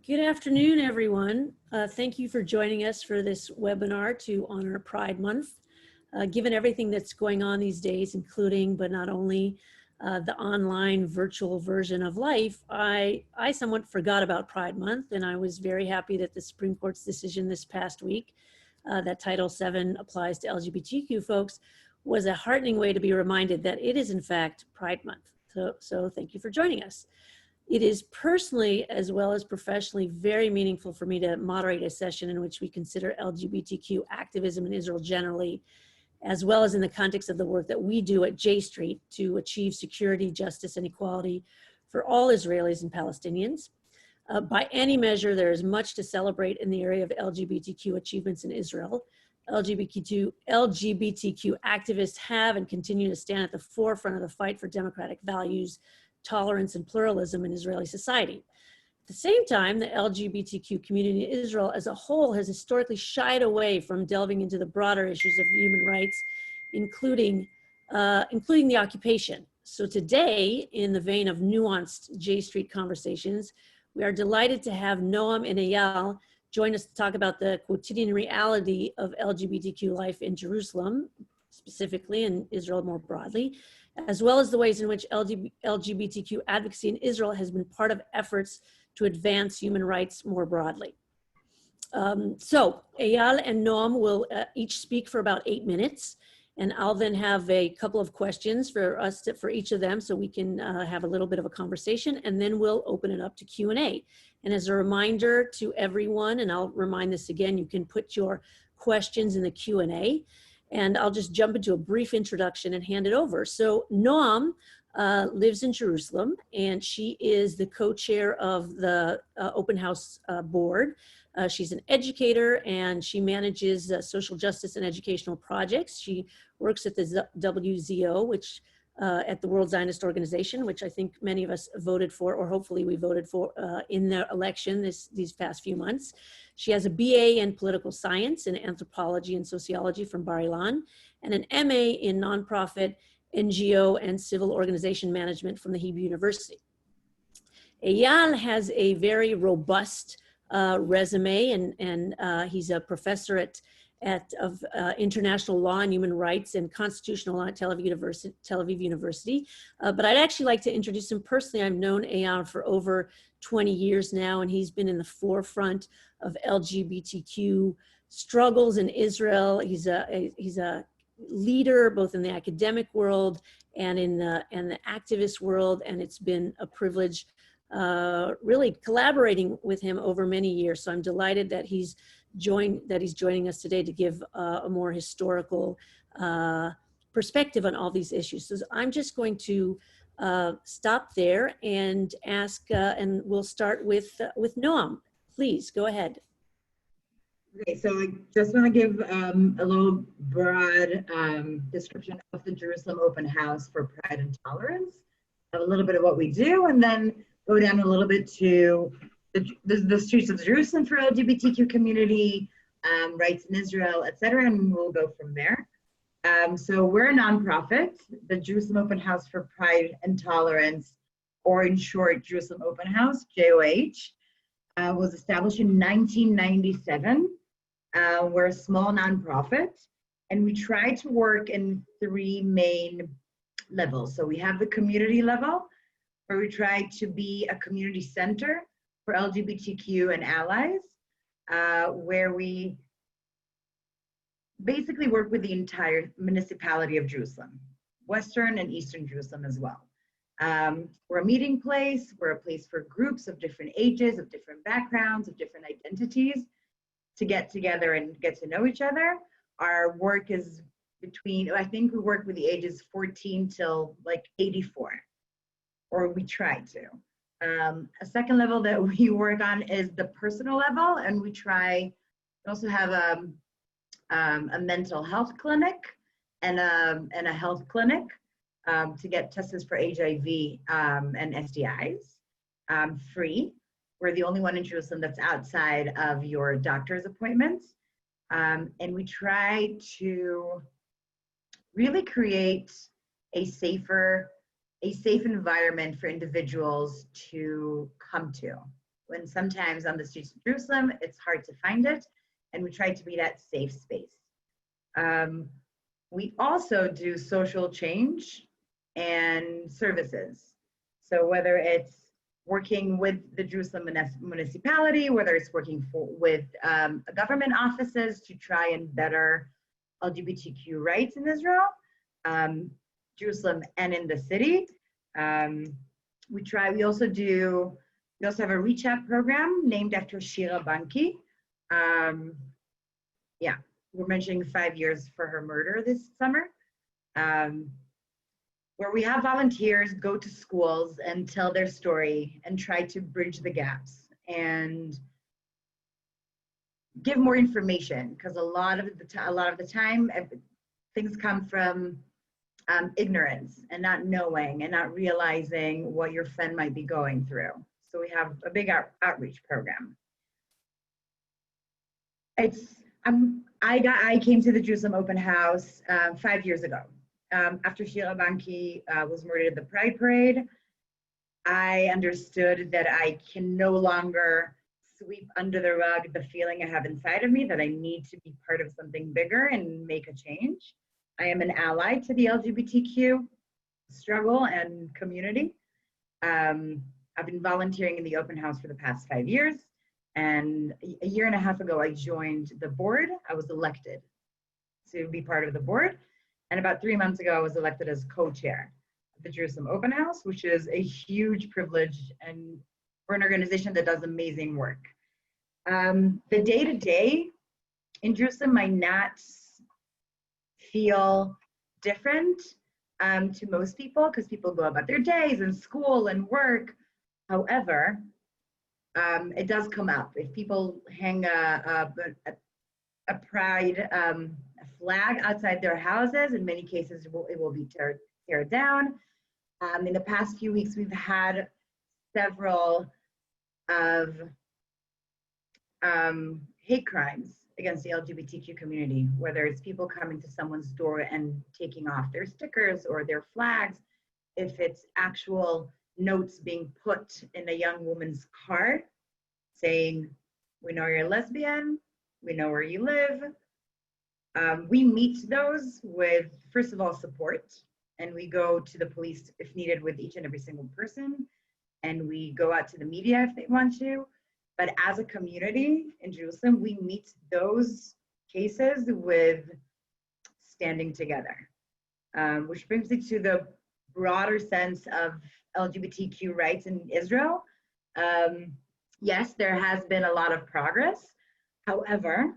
Good afternoon, everyone. Thank you for joining us for this webinar to honor Pride Month. Given everything that's going on these days, including but not only the online virtual version of life, I somewhat forgot about Pride Month, and I was very happy that the Supreme Court's decision this past week that Title VII applies to LGBTQ folks was a heartening way to be reminded that it is in fact Pride Month. So thank you for joining us. It is personally, as well as professionally, very meaningful for me to moderate a session in which we consider LGBTQ activism in Israel generally, as well as in the context of the work that we do at J Street to achieve security, justice, and equality for all Israelis and Palestinians. By any measure, there is much to celebrate in the area of LGBTQ achievements in Israel. LGBTQ activists have and continue to stand at the forefront of the fight for democratic values, tolerance, and pluralism in Israeli society. At the same time, the LGBTQ community in Israel as a whole has historically shied away from delving into the broader issues of human rights, including the occupation. So today, in the vein of nuanced J Street conversations, we are delighted to have Noam and Aeyal join us to talk about the quotidian reality of LGBTQ life in Jerusalem, specifically, and Israel more broadly, as well as the ways in which LGBTQ advocacy in Israel has been part of efforts to advance human rights more broadly. So Aeyal and Noam will each speak for about 8 minutes, and I'll then have a couple of questions for each of them so we can have a little bit of a conversation, and then we'll open it up to Q&A. And as a reminder to everyone, and I'll remind this again, you can put your questions in the Q&A. And I'll just jump into a brief introduction and hand it over. So Noam lives in Jerusalem, and she is the co-chair of the Open House board. She's an educator, and she manages social justice and educational projects. She works at the WZO, which at the World Zionist Organization, which I think many of us voted for, or hopefully we voted for in the election these past few months. She has a BA in political science and anthropology and sociology from Bar Ilan, and an MA in nonprofit, NGO, and civil organization management from the Hebrew University. Aeyal has a very robust resume, and he's a professor of international law and human rights and constitutional law at Tel Aviv University. But I'd actually like to introduce him personally. I've known Aeyal for over 20 years now, and he's been in the forefront of LGBTQ struggles in Israel. He's a leader both in the academic world and in the activist world, and it's been a privilege really collaborating with him over many years. So I'm delighted that he's joining us today to give a more historical perspective on all these issues. So I'm just going to stop there and ask, and we'll start with Noam. Please go ahead. Okay, so I just want to give a little broad description of the Jerusalem Open House for Pride and Tolerance, a little bit of what we do, and then go down a little bit to the streets of Jerusalem for LGBTQ community, rights in Israel, etc., and we'll go from there. So we're a nonprofit, the Jerusalem Open House for Pride and Tolerance, or in short, Jerusalem Open House, JOH, was established in 1997. We're a small nonprofit, and we try to work in 3 main levels. So we have the community level, where we try to be a community center for LGBTQ and allies, where we basically work with the entire municipality of Jerusalem, Western and Eastern Jerusalem as well. We're a meeting place, we're a place for groups of different ages, of different backgrounds, of different identities to get together and get to know each other. Our work is between, I think we work with the ages 14 till like 84, or we try to. A second level that we work on is the personal level, and we also have a mental health clinic and a health clinic to get tested for HIV and STIs free. We're the only one in Jerusalem that's outside of your doctor's appointments. And we try to really create a safe environment for individuals to come to. when sometimes on the streets of Jerusalem, it's hard to find it. And we try to be that safe space. We also do social change and services. So whether it's working with the Jerusalem municipality, whether it's working with government offices to try and better LGBTQ rights in Israel, Jerusalem and in the city. We also have a reach out program named after Shira Banki. Yeah, we're mentioning 5 years for her murder this summer, where we have volunteers go to schools and tell their story and try to bridge the gaps and give more information, because a lot of the time things come from ignorance and not knowing and not realizing what your friend might be going through. So we have a big outreach program. I came to the Jerusalem Open House 5 years ago. After Shira Banki was murdered at the Pride Parade, I understood that I can no longer sweep under the rug the feeling I have inside of me, that I need to be part of something bigger and make a change. I am an ally to the LGBTQ struggle and community. I've been volunteering in the open house for the past 5 years. And a year and a half ago, I joined the board. I was elected to be part of the board. And about 3 months ago, I was elected as co-chair of the Jerusalem Open House, which is a huge privilege and for an organization that does amazing work. The day-to-day in Jerusalem might not feel different to most people, because people go about their days and school and work. However, it does come up. If people hang a pride flag outside their houses, in many cases it will be teared down. In the past few weeks, we've had several of hate crimes against the LGBTQ community, whether it's people coming to someone's door and taking off their stickers or their flags, if it's actual notes being put in a young woman's car saying, "We know you're lesbian, we know where you live." We meet those with, first of all, support, and we go to the police if needed with each and every single person, and we go out to the media if they want to. But as a community in Jerusalem, we meet those cases with standing together, which brings me to the broader sense of LGBTQ rights in Israel. Yes, there has been a lot of progress. However,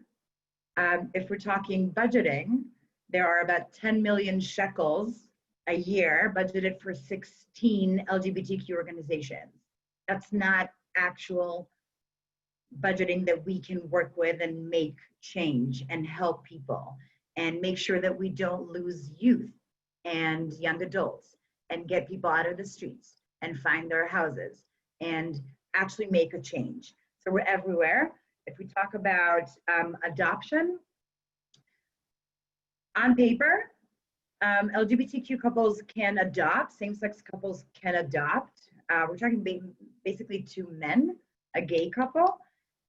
if we're talking budgeting, there are about 10 million shekels a year budgeted for 16 LGBTQ organizations. That's not actual budgeting that we can work with and make change and help people and make sure that we don't lose youth and young adults and get people out of the streets and find their houses and actually make a change. So we're everywhere. If we talk about adoption, on paper, LGBTQ couples can adopt, same-sex couples can adopt. We're talking basically two men, a gay couple.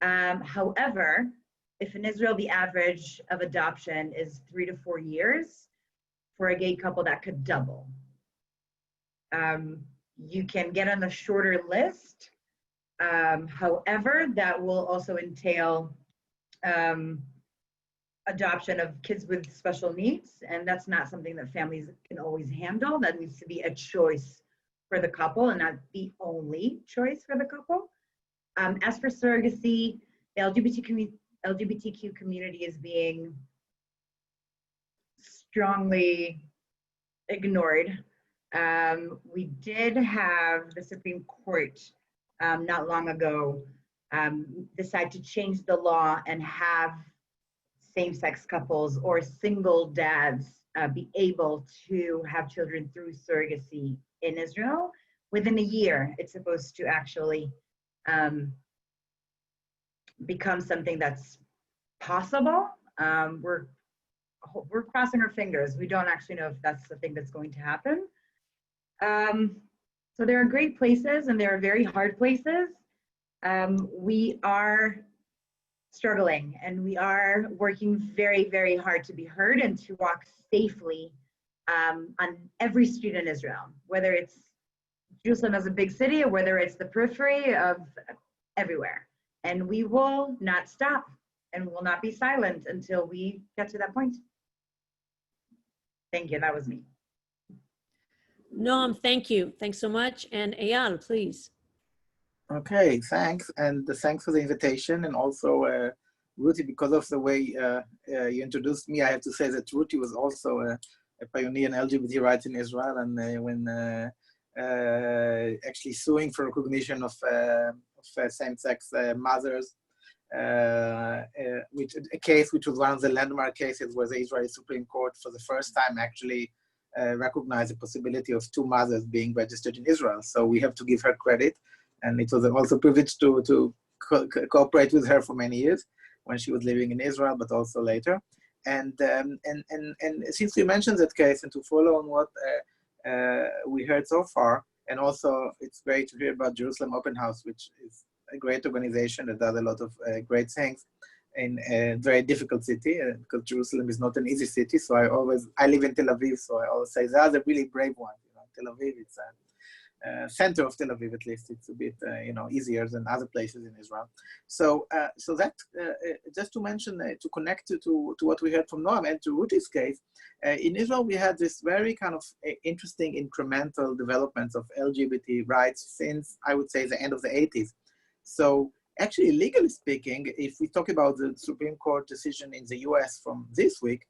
However, if in Israel the average of adoption is 3 to 4 years, for a gay couple that could double. You can get on a shorter list. However, that will also entail adoption of kids with special needs, and that's not something that families can always handle. That needs to be a choice for the couple and not the only choice for the couple. As for surrogacy, the LGBTQ community is being strongly ignored. We did have the Supreme Court not long ago decide to change the law and have same-sex couples or single dads be able to have children through surrogacy in Israel. Within a year, it's supposed to actually become something that's possible. We're crossing our fingers. We don't actually know if that's the thing that's going to happen. So there are great places and there are very hard places. We are struggling and we are working very, very hard to be heard and to walk safely on every street in Israel, whether it's Jerusalem as a big city or whether it's the periphery of everywhere. And we will not stop and will not be silent until we get to that point. Thank you, that was me. Noam, thank you. Thanks so much. And Aeyal, please. Okay, thanks. And thanks for the invitation. And also, Ruti, because of the way you introduced me, I have to say that Ruti was also a pioneer in LGBT rights in Israel. And when actually suing for recognition of same-sex mothers, which a case which was one of the landmark cases where the Israeli Supreme Court for the first time actually recognized the possibility of two mothers being registered in Israel. So we have to give her credit. And it was also a privilege to cooperate with her for many years when she was living in Israel, but also later. And since you mentioned that case, and to follow on what we heard so far, and also it's great to hear about Jerusalem Open House, which is a great organization that does a lot of great things in a very difficult city, because Jerusalem is not an easy city. So I live in Tel Aviv, so I always say they are the really brave ones. You know, Tel Aviv, it's center of Tel Aviv, at least it's a bit easier than other places in Israel. So that just to mention, to connect to what we heard from Noam and to Ruti's case, in Israel we had this very kind of interesting incremental developments of LGBT rights since, I would say, the end of the 80s. So actually, legally speaking, if we talk about the Supreme Court decision in the US from this week,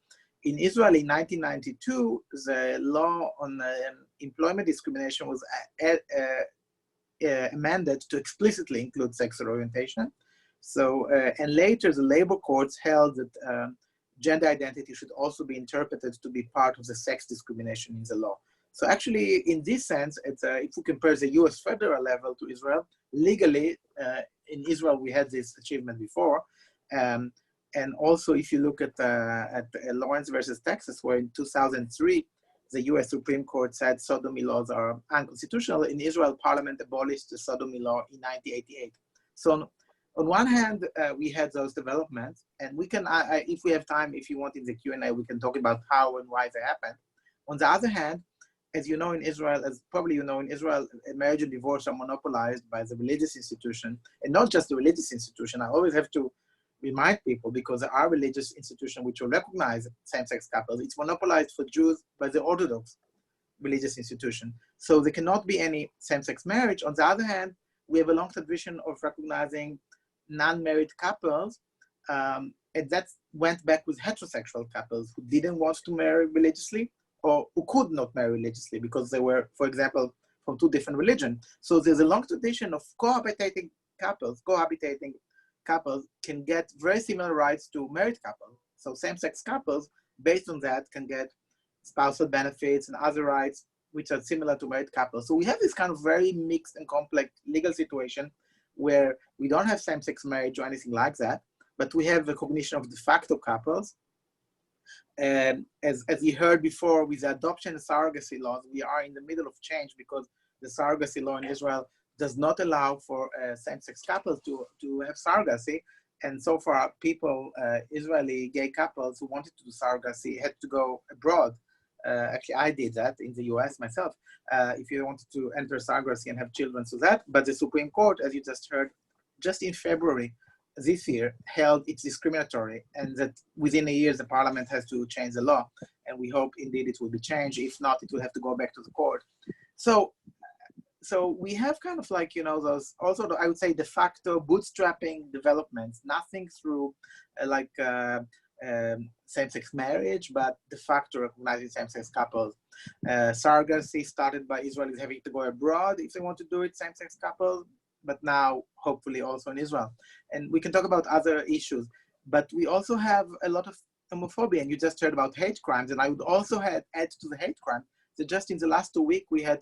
in Israel in 1992, the law on employment discrimination was amended to explicitly include sexual orientation. So, and later the labor courts held that gender identity should also be interpreted to be part of the sex discrimination in the law. So actually, in this sense, if we compare the US federal level to Israel, legally, in Israel, we had this achievement before. And also, if you look at Lawrence versus Texas, where in 2003, the US Supreme Court said sodomy laws are unconstitutional, in Israel, Parliament abolished the sodomy law in 1988. So on one hand, we had those developments, and we can, if we have time, if you want in the Q&A, we can talk about how and why they happened. On the other hand, as you know in Israel, as probably you know in Israel, marriage and divorce are monopolized by the religious institution, and not just the religious institution. I always have to remind people, because there are religious institutions which will recognize same-sex couples. It's monopolized for Jews by the Orthodox religious institution. So there cannot be any same-sex marriage. On the other hand, we have a long tradition of recognizing non-married couples, and that went back with heterosexual couples who didn't want to marry religiously, or who could not marry religiously because they were, for example, from two different religions. So there's a long tradition of cohabitating couples can get very similar rights to married couples. So same-sex couples, based on that, can get spousal benefits and other rights which are similar to married couples. So we have this kind of very mixed and complex legal situation where we don't have same-sex marriage or anything like that, but we have recognition of de facto couples. And as you heard before, with the adoption and surrogacy laws, we are in the middle of change because the surrogacy law in Israel does not allow for same-sex couples to have surrogacy. And so far, Israeli gay couples who wanted to do surrogacy had to go abroad. Actually, I did that in the US myself, if you wanted to enter surrogacy and have children, so that. But the Supreme Court, as you just heard, just in February this year, held it's discriminatory, and that within a year, the parliament has to change the law. And we hope indeed it will be changed. If not, it will have to go back to the court. So we have kind of like, those also, I would say, de facto bootstrapping developments, nothing through same-sex marriage, but de facto recognizing same-sex couples. Surrogacy started by Israelis having to go abroad if they want to do it, same-sex couples, but now hopefully also in Israel. And we can talk about other issues, but we also have a lot of homophobia, and you just heard about hate crimes, and I would also add to the hate crime. So just in the last 2 weeks, we had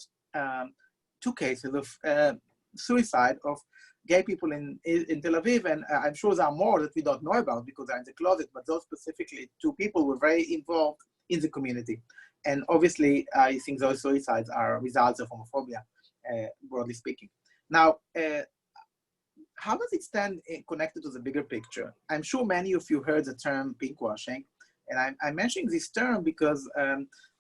2 cases of suicide of gay people in Tel Aviv, and I'm sure there are more that we don't know about because they're in the closet, but those specifically 2 people were very involved in the community. And obviously, I think those suicides are results of homophobia, broadly speaking. Now, how does it stand connected to the bigger picture? I'm sure many of you heard the term pinkwashing, and I'm mentioning this term because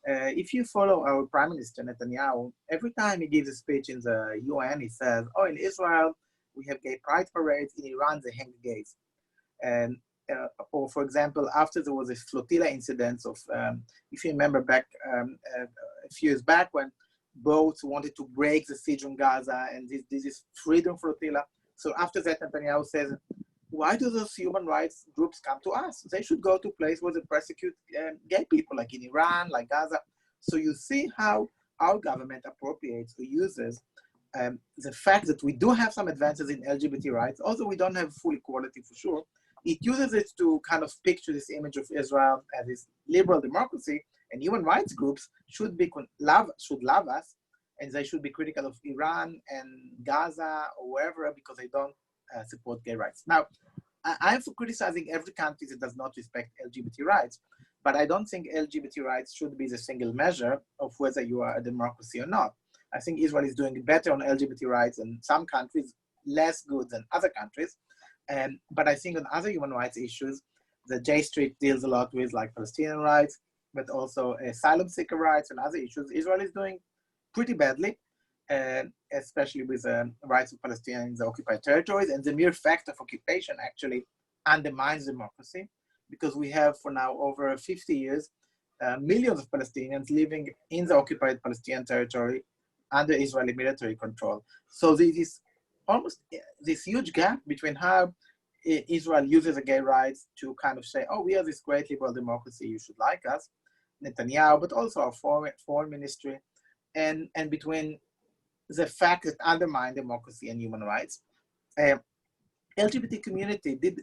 if you follow our Prime Minister Netanyahu, every time he gives a speech in the UN, he says, "Oh, in Israel we have gay pride parades. In Iran they hang gays." And or for example, after there was a flotilla incident of, if you remember back a few years back when boats wanted to break the siege on Gaza, and this is freedom flotilla. So after that, Netanyahu says, why do those human rights groups come to us? They should go to a place where they persecute gay people, like in Iran, like Gaza. So you see how our government appropriates or uses the fact that we do have some advances in LGBT rights, although we don't have full equality for sure. It uses it to kind of picture this image of Israel as this liberal democracy, and human rights groups should love us, and they should be critical of Iran and Gaza or wherever because they don't support gay rights. Now, I'm for criticizing every country that does not respect LGBT rights, but I don't think LGBT rights should be the single measure of whether you are a democracy or not. I think Israel is doing better on LGBT rights in some countries, less good than other countries. But I think on other human rights issues, the J Street deals a lot with, like Palestinian rights, but also asylum seeker rights and other issues. Israel is doing pretty badly, especially with rights of Palestinians in the occupied territories. And the mere fact of occupation actually undermines democracy, because we have for now over 50 years, millions of Palestinians living in the occupied Palestinian territory under Israeli military control. So there is almost this huge gap between how Israel uses the gay rights to kind of say, oh, we are this great liberal democracy, you should like us, Netanyahu, but also our foreign ministry, and between the fact that undermine democracy and human rights. LGBT community did,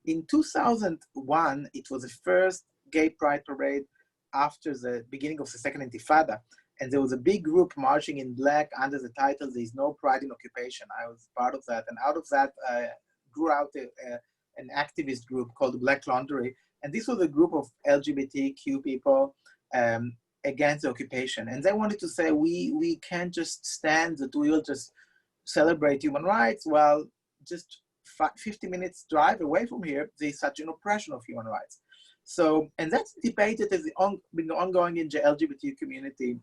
in 2001, it was the first gay pride parade after the beginning of the second Intifada. And there was a big group marching in black under the title, "There is no pride in occupation." I was part of that. And out of that grew out an activist group called Black Laundry. And this was a group of LGBTQ people against the occupation. And they wanted to say, we can't just stand that we will just celebrate human rights. Well, just 50 minutes drive away from here, there's such an oppression of human rights. So, and that's debated as been ongoing in the LGBT community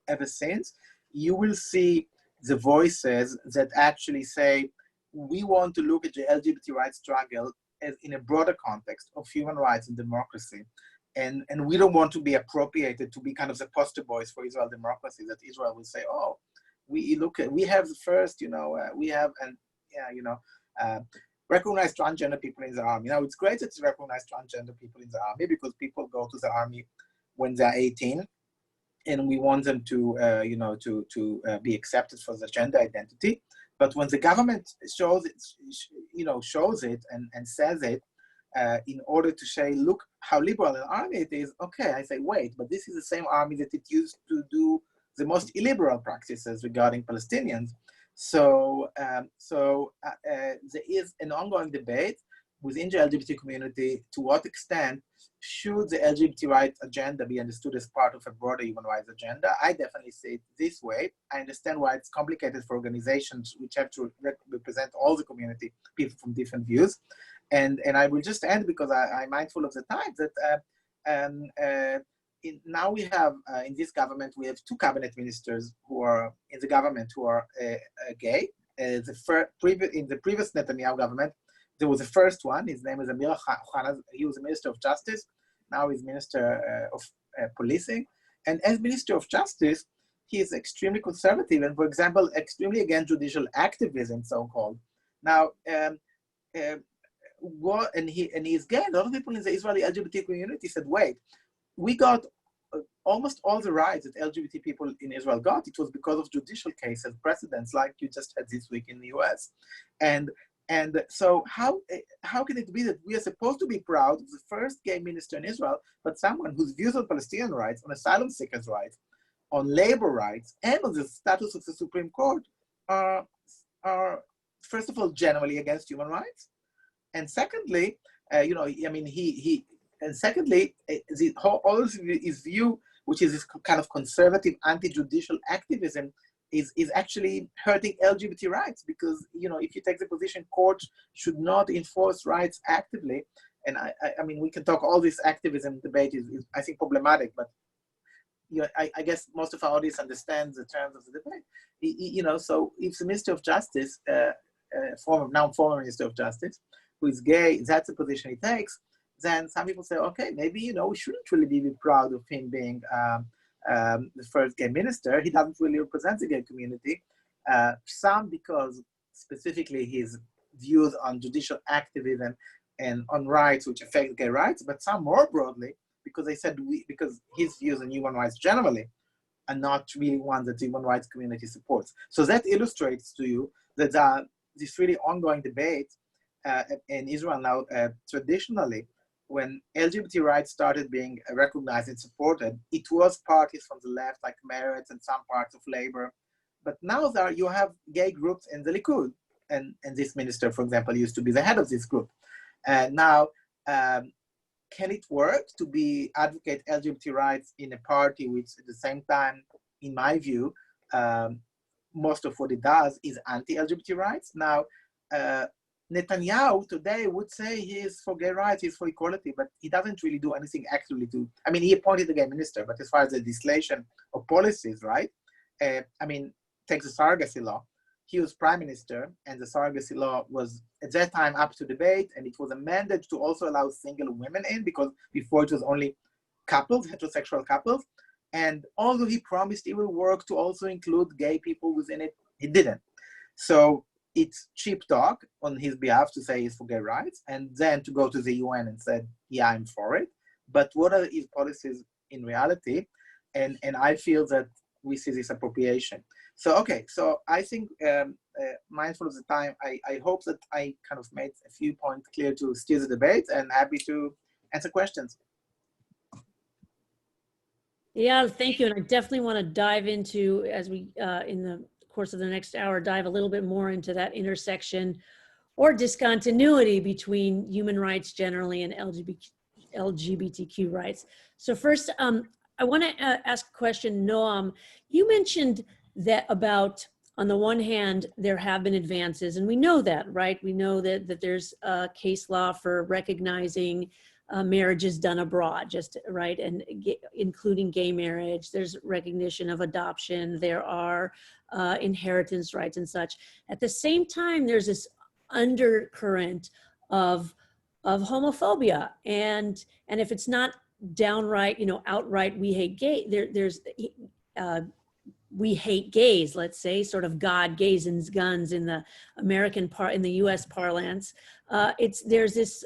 ever since. You will see the voices that actually say, we want to look at the LGBT rights struggle as in a broader context of human rights and democracy. And we don't want to be appropriated to be kind of the poster boys for Israel democracy, that Israel will say, oh, we have the first, we have, and recognize transgender people in the army. Now, it's great that you recognize transgender people in the army because people go to the army when they're 18, and we want them to, be accepted for their gender identity. But when the government shows it and says it in order to say, look how liberal an army it is, okay, I say, wait, but this is the same army that it used to do the most illiberal practices regarding Palestinians. So there is an ongoing debate within the LGBT community to what extent should the LGBT rights agenda be understood as part of a broader human rights agenda. I definitely see it this way. I understand why it's complicated for organizations which have to represent all the community, people from different views. And I will just end, because I'm mindful of the time, that now we have, in this government, we have two cabinet ministers who are in the government who are gay. In the previous Netanyahu government, there was the first one. His name is Amir Khan. He was a minister of justice. Now he's minister of policing. And as minister of justice, he is extremely conservative and, for example, extremely against judicial activism, so-called. Now, he's gay. A lot of people in the Israeli LGBT community said, wait, we got almost all the rights that LGBT people in Israel got. It was because of judicial cases, precedents like you just had this week in the US. And so how can it be that we are supposed to be proud of the first gay minister in Israel, but someone whose views on Palestinian rights, on asylum seekers' rights, on labor rights, and on the status of the Supreme Court are first of all, generally against human rights? And secondly, secondly, all of his view, which is this kind of conservative anti-judicial activism, is actually hurting LGBT rights, because, you know, if you take the position courts should not enforce rights actively, and I mean, we can talk all this activism debate is I think problematic, but you know, I guess most of our audience understands the terms of the debate. You know, so if the Minister of Justice, now former Minister of Justice, who is gay, that's the position he takes, then some people say, okay, maybe, you know, we shouldn't really be proud of him being the first gay minister. He doesn't really represent the gay community. Some because specifically his views on judicial activism and on rights which affect gay rights, but some more broadly because they said because his views on human rights generally are not really ones that the human rights community supports. So that illustrates to you that this really ongoing debate in Israel now, traditionally, when LGBT rights started being recognized and supported, it was parties from the left, like Meretz and some parts of labor. But now you have gay groups in the Likud. And this minister, for example, used to be the head of this group. And now, can it work to advocate LGBT rights in a party which at the same time, in my view, most of what it does is anti-LGBT rights? Now, Netanyahu today would say he is for gay rights, he's for equality, but he doesn't really do anything actively I mean, he appointed the gay minister, but as far as the legislation of policies, right? I mean, take the surrogacy law. He was prime minister, and the surrogacy law was at that time up to debate, and it was amended to also allow single women in, because before it was only couples, heterosexual couples. And although he promised he will work to also include gay people within it, he didn't. So it's cheap talk on his behalf to say he's for gay rights, and then to go to the UN and say, yeah, I'm for it. But what are his policies in reality? And I feel that we see this appropriation. So, okay, so I think mindful of the time, I hope that I kind of made a few points clear to steer the debate, and happy to answer questions. Yeah, thank you. And I definitely want to dive into, as we, in the course of the next hour, dive a little bit more into that intersection or discontinuity between human rights generally and LGBTQ rights. So first, I want to ask a question, Noam. You mentioned that about, on the one hand, there have been advances, and we know that, right? We know that there's a case law for recognizing marriages done abroad, just right, and including gay marriage. There's recognition of adoption. There are inheritance rights and such. At the same time, there's this undercurrent of homophobia, and if it's not downright, you know, outright, we hate gay. There's we hate gays, let's say, sort of God, gays and guns in the American in the U.S. parlance. There's this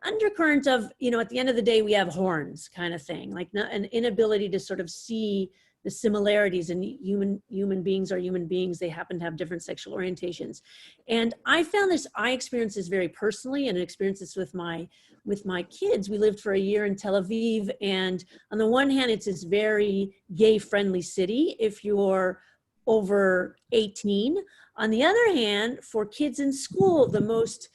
undercurrent of, you know, at the end of the day, we have horns kind of thing, like an inability to sort of see the similarities in human beings are human beings. They happen to have different sexual orientations. And I found this, I experienced this very personally, and experienced this with my kids. We lived for a year in Tel Aviv, and on the one hand, it's this very gay-friendly city if you're over 18. On the other hand, for kids in school, the most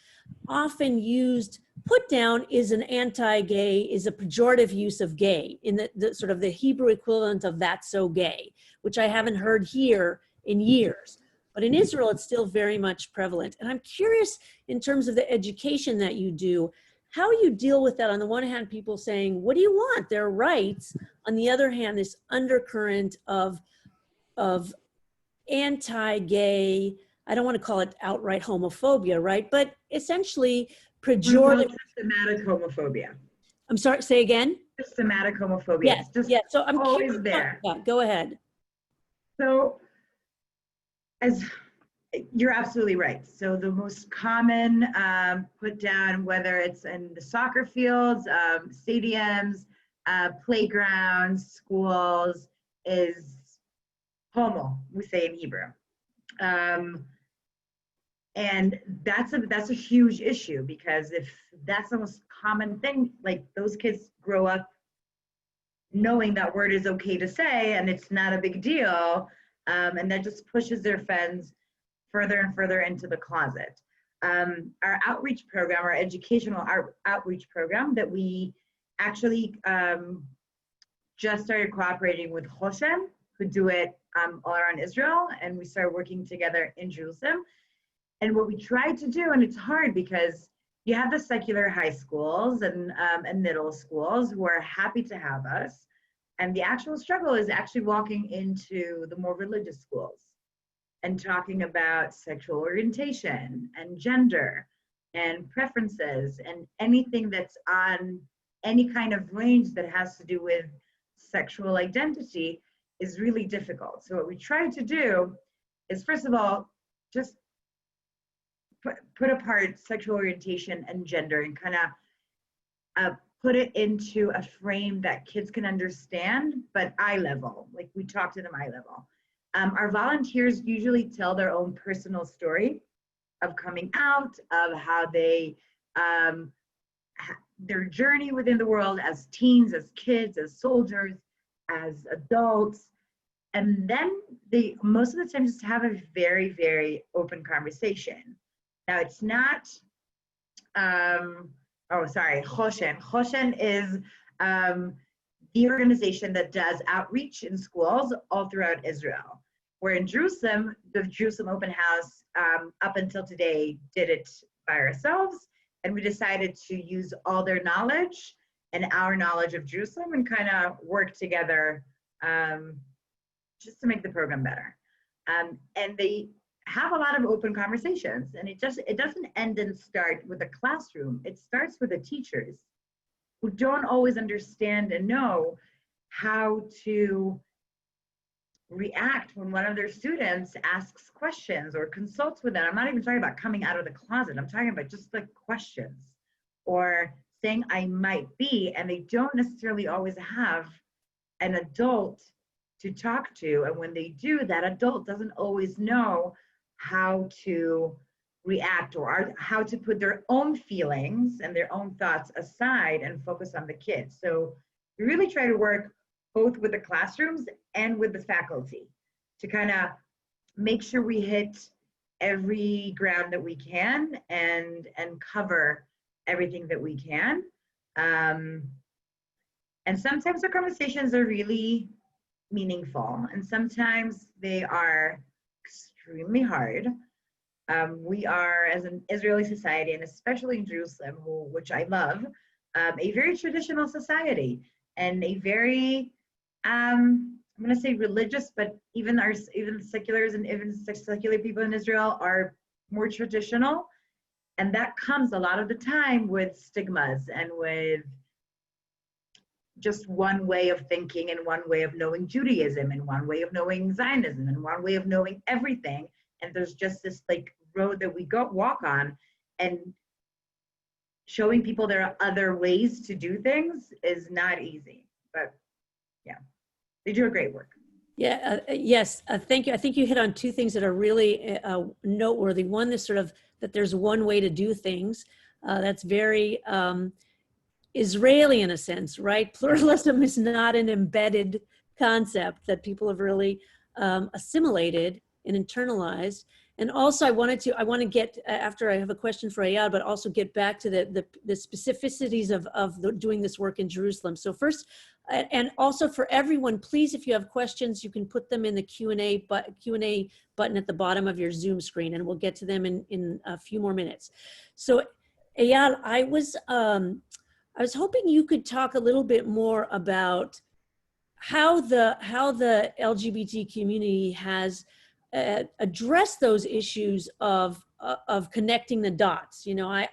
often used put down is an anti-gay, is a pejorative use of gay, in the sort of the Hebrew equivalent of "that's so gay," which I haven't heard here in years. But in Israel, it's still very much prevalent. And I'm curious, in terms of the education that you do, how you deal with that. On the one hand, people saying, what do you want? Their rights. On the other hand, this undercurrent of anti-gay, I don't want to call it outright homophobia, right? But essentially pejorative. Systematic homophobia. I'm sorry, say again? Systematic homophobia. Yes, Just yes. So I'm always curious there. Yeah, go ahead. So, as you're absolutely right. So the most common put down, whether it's in the soccer fields, stadiums, playgrounds, schools, is homo, we say in Hebrew. And that's a huge issue, because if that's the most common thing, like those kids grow up knowing that word is okay to say and it's not a big deal, and that just pushes their friends further and further into the closet. Our outreach program, our educational outreach program that we actually just started cooperating with Hoshem, who do it all around Israel, and we started working together in Jerusalem. And what we tried to do, and it's hard because you have the secular high schools and middle schools who are happy to have us. And the actual struggle is actually walking into the more religious schools and talking about sexual orientation and gender and preferences and anything that's on any kind of range that has to do with sexual identity is really difficult. So what we try to do is, first of all, just put apart sexual orientation and gender and kind of put it into a frame that kids can understand, but eye level, like we talk to them eye level. Our volunteers usually tell their own personal story of coming out, of how they, their journey within the world as teens, as kids, as soldiers, as adults. And then they, most of the time, just have a very, very open conversation. Now it's not, Choshen. Choshen is the organization that does outreach in schools all throughout Israel. Where in Jerusalem, the Jerusalem Open House, up until today, did it by ourselves. And we decided to use all their knowledge and our knowledge of Jerusalem and kind of work together just to make the program better. And they have a lot of open conversations, and it doesn't end and start with a classroom. It starts with the teachers who don't always understand and know how to react when one of their students asks questions or consults with them. I'm not even talking about coming out of the closet. I'm talking about just like questions or saying I might be, and they don't necessarily always have an adult to talk to. And when they do, that adult doesn't always know how to react or how to put their own feelings and their own thoughts aside and focus on the kids. So we really try to work both with the classrooms and with the faculty to kind of make sure we hit every ground that we can and cover everything that we can. And sometimes our conversations are really meaningful, and sometimes they are extremely hard. We are, as an Israeli society, and especially in Jerusalem, which I love, a very traditional society and a very, I'm going to say religious, but even seculars and even secular people in Israel are more traditional. And that comes a lot of the time with stigmas and with just one way of thinking and one way of knowing Judaism and one way of knowing Zionism and one way of knowing everything. And there's just this like road that we walk on, and showing people there are other ways to do things is not easy. But yeah, they do a great work. Yeah, yes, thank you. I think you hit on two things that are really noteworthy. One is sort of that there's one way to do things. That's very Israeli in a sense, right? Pluralism is not an embedded concept that people have really assimilated and internalized. And also I want to get, after I have a question for Aeyal, but also get back to the specificities of doing this work in Jerusalem. So first, and also for everyone, please, if you have questions, you can put them in the Q&A button at the bottom of your Zoom screen, and we'll get to them in a few more minutes. So Aeyal, I was hoping you could talk a little bit more about how the LGBT community has addressed those issues of connecting the dots. You know,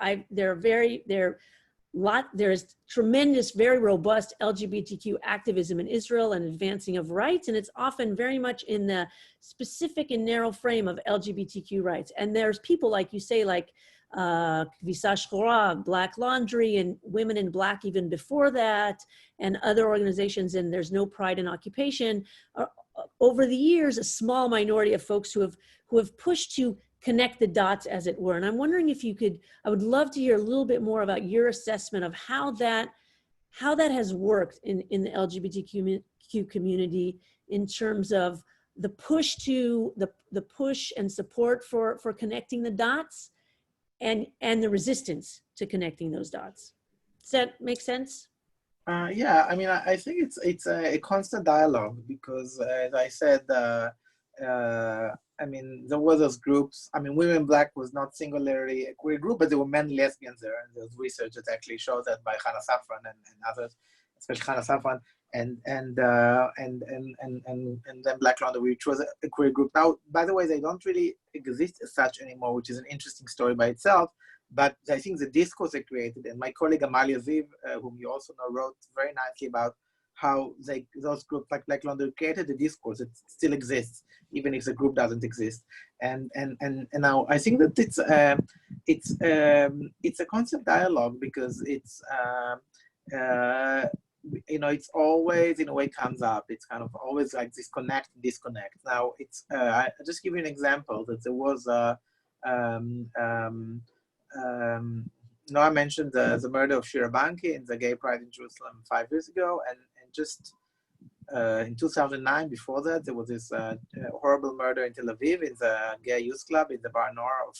there's tremendous, very robust LGBTQ activism in Israel and advancing of rights, and it's often very much in the specific and narrow frame of LGBTQ rights. And there's people, like you say, like Kvisa Shchora, Black Laundry, and Women in Black even before that, and other organizations, and there's no Pride in Occupation. Over the years, a small minority of folks who have pushed to connect the dots, as it were. And I'm wondering if you could, I would love to hear a little bit more about your assessment of how that has worked in the LGBTQ community in terms of the push and support for connecting the dots and the resistance to connecting those dots. Does that make sense? Yeah, I mean, I think it's a constant dialogue because, as I said, I mean, there were those groups. I mean, Women in Black was not singularly a queer group, but there were many lesbians there, and there's research that actually shows that by Hannah Safran and others, especially Hannah Safran, and then Black Laundry, which was a queer group. Now, by the way, they don't really exist as such anymore, which is an interesting story by itself. But I think the discourse they created, and my colleague Aviv, whom you also know, wrote very nicely about how those groups like Black Laundry created the discourse that still exists, even if the group doesn't exist. And now I think that it's a constant dialogue because it's always in a way comes up. It's kind of always like this disconnect. Now I'll just give you an example that there was no, I mentioned the murder of Shira Banki in the gay pride in Jerusalem 5 years ago, and just in 2009, before that, there was this horrible murder in Tel Aviv in the gay youth club in the Bar Nor of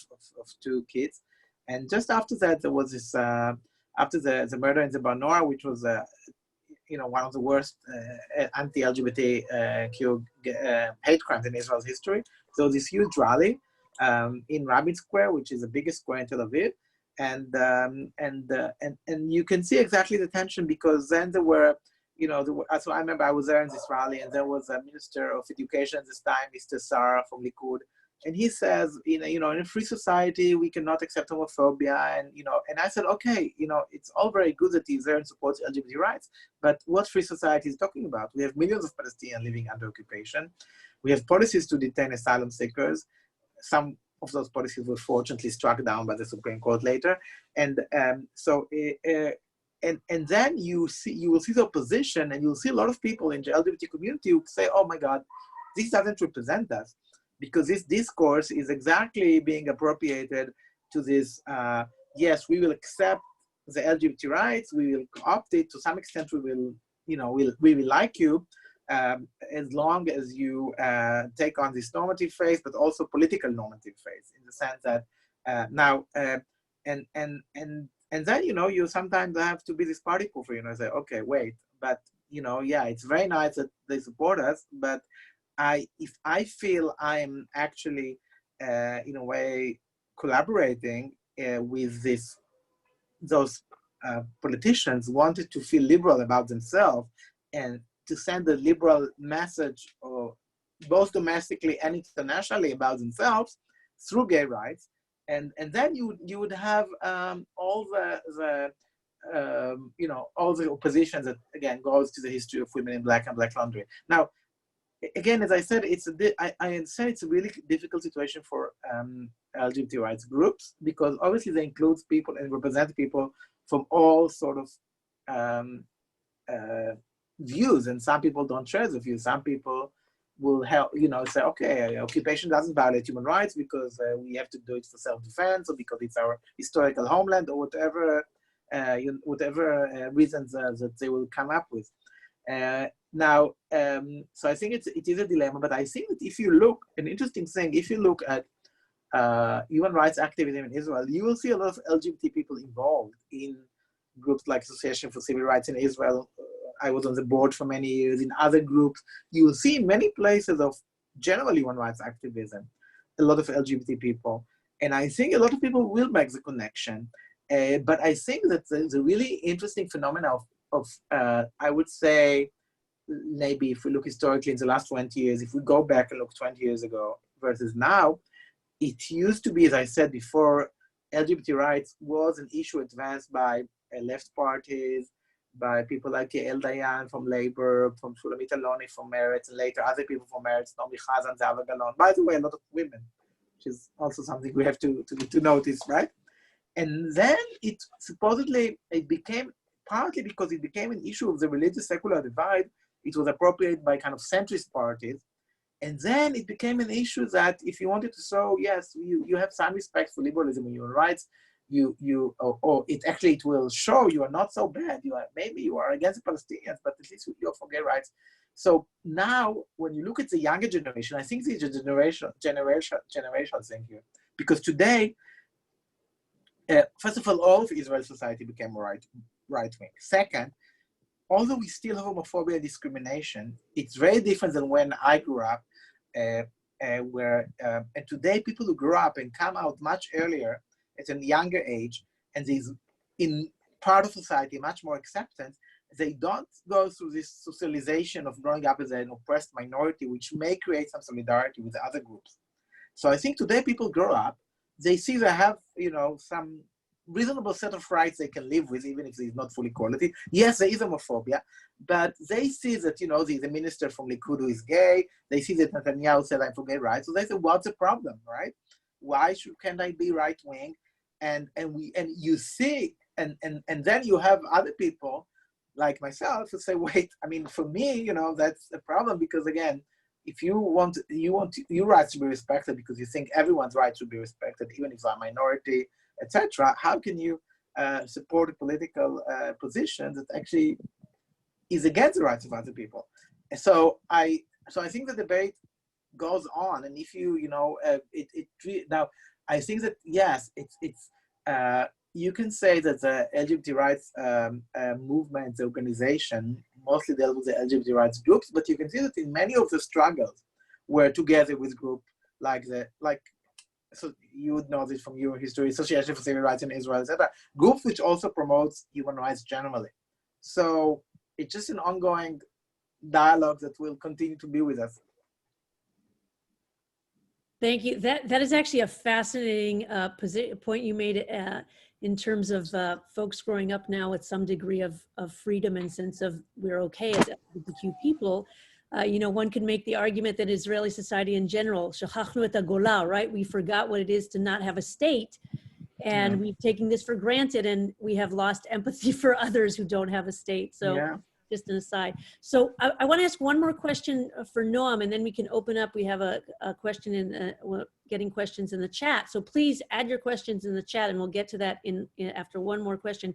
2 kids, and just after that, there was this after the murder in the Bar Nor, which was one of the worst anti-LGBTQ hate crimes in Israel's history. So this huge rally in Rabbit Square, which is the biggest square in Tel Aviv, and you can see exactly the tension because then there were, so I remember I was there in this rally, and there was a Minister of Education at this time, Mr. Sarah from Likud, and he says, in a free society we cannot accept homophobia, and I said, okay, it's all very good that he's there and supports LGBT rights, but what free society is talking about? We have millions of Palestinians living under occupation. We have policies to detain asylum seekers. Some of those policies were fortunately struck down by the Supreme Court later, and then you will see the opposition, and you'll see a lot of people in the LGBT community who say, "Oh my God, this doesn't represent us," because this discourse is exactly being appropriated to this. Yes, we will accept the LGBT rights. We will opt it to some extent. We will, we will like you. As long as you take on this normative phase, but also political normative phase, in the sense that and then you sometimes have to be this party pooper, say, okay, wait, but yeah, it's very nice that they support us, but if I feel I'm actually in a way collaborating with those politicians wanted to feel liberal about themselves and to send a liberal message, both domestically and internationally, about themselves through gay rights, and then you would have all the all the opposition that again goes to the history of Women in Black and Black Laundry. Now, again, as I said, I understand it's a really difficult situation for LGBT rights groups because obviously they include people and represent people from all sort of views, and some people don't share the views. Some people will help, say, okay, occupation doesn't violate human rights because we have to do it for self-defense or because it's our historical homeland or whatever, reasons that they will come up with. Now, so I think it is a dilemma, but I think that if you look, an interesting thing, if you look at human rights activism in Israel, you will see a lot of LGBT people involved in groups like Association for Civil Rights in Israel. I was on the board for many years. In other groups, you will see many places of general human rights activism, a lot of LGBT people. And I think a lot of people will make the connection. But I think that the really interesting phenomena of I would say, maybe if we look historically in the last 20 years, if we go back and look 20 years ago versus now, it used to be, as I said before, LGBT rights was an issue advanced by left parties, by people like Yael Dayan from Labor, from Shulamit Aloni from Meretz, and later other people from Meretz, Naomi Chazan, Zahava Galon. By the way, a lot of women, which is also something we have to notice, right? And then it became, partly because it became an issue of the religious secular divide, it was appropriated by kind of centrist parties. And then it became an issue that if you wanted to show, yes, you have some respect for liberalism and human rights, it will show you are not so bad. Maybe you are against the Palestinians, but at least you're for gay rights. So now, when you look at the younger generation, I think there's a generational thing here, because today, first of all of Israel society became right wing. Second, although we still have homophobia and discrimination, it's very different than when I grew up, and today people who grew up and come out much earlier at a younger age, and there's in part of society much more acceptance, they don't go through this socialization of growing up as an oppressed minority, which may create some solidarity with other groups. So I think today people grow up, they see they have, some reasonable set of rights they can live with, even if there's not full equality. Yes, there is homophobia, but they see that, there's a minister from Likud who is gay. They see that Netanyahu said, I'm for gay rights. So they say, what's the problem, right? Why can't I be right wing? And you see, and then you have other people like myself who say, wait, I mean, for me, that's a problem, because again, if you want your rights to be respected because you think everyone's rights should be respected, even if they're a minority, etc., how can you support a political position that actually is against the rights of other people? And so I think the debate goes on, and if now I think that yes, it's you can say that the LGBT rights movement, the organization, mostly dealt with the LGBT rights groups, but you can see that in many of the struggles were together with groups so you would know this from your history, Association for Civil Rights in Israel, etc., groups which also promotes human rights generally. So it's just an ongoing dialogue that will continue to be with us. Thank you. That is actually a fascinating point you made in terms of folks growing up now with some degree of freedom and sense of we're okay as LGBTQ people. One could make the argument that Israeli society in general, shachachnu et hagola, right? We forgot what it is to not have a state, and we've taken this for granted, and we have lost empathy for others who don't have a state. So just an aside. So I want to ask one more question for Noam, and then we can open up. We have a question we're getting questions in the chat. So please add your questions in the chat, and we'll get to that after one more question.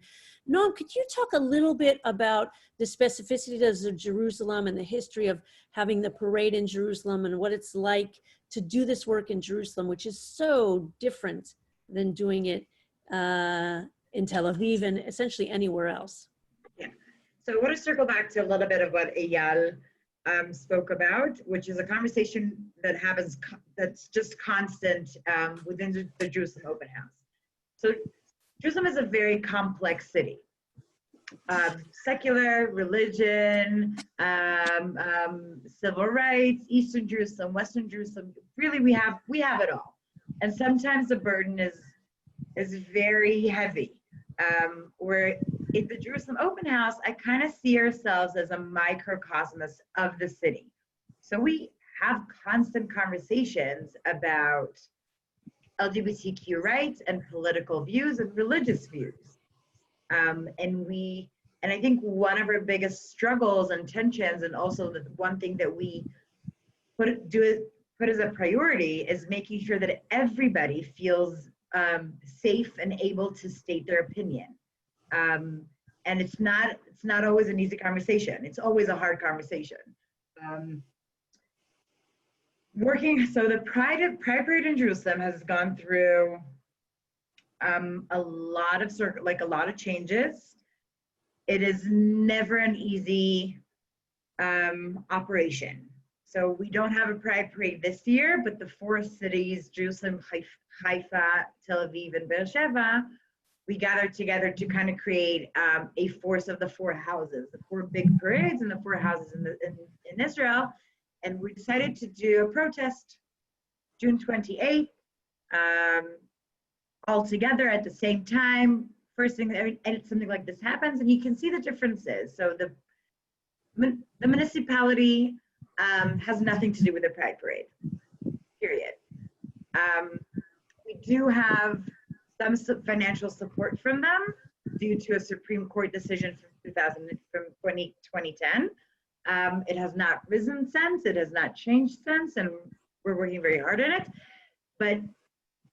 Noam, could you talk a little bit about the specificities of Jerusalem and the history of having the parade in Jerusalem and what it's like to do this work in Jerusalem, which is so different than doing it in Tel Aviv and essentially anywhere else? So I want to circle back to a little bit of what Aeyal spoke about, which is a conversation that happens, that's just constant within the Jerusalem Open House. So Jerusalem is a very complex city. Secular, religion, civil rights, Eastern Jerusalem, Western Jerusalem, really we have it all. And sometimes the burden is very heavy. Where in the Jerusalem Open House, I kind of see ourselves as a microcosmos of the city. So we have constant conversations about LGBTQ rights and political views and religious views. And I think one of our biggest struggles and tensions, and also the one thing that we put as a priority, is making sure that everybody feels safe and able to state their opinion. And it's not always an easy conversation. It's always a hard conversation. So the Pride Parade in Jerusalem has gone through a lot of changes. It is never an easy operation. So we don't have a Pride Parade this year, but the four cities, Jerusalem, Haifa, Tel Aviv, and Beersheba, we gathered together to kind of create a force of the four houses, the four big parades and the four houses in Israel. And we decided to do a protest June 28th, all together at the same time. First thing, and something like this happens, and you can see the differences. So the municipality has nothing to do with the Pride Parade, period. We do have some financial support from them due to a Supreme Court decision from 2010. It has not risen since, it has not changed since, and we're working very hard on it. But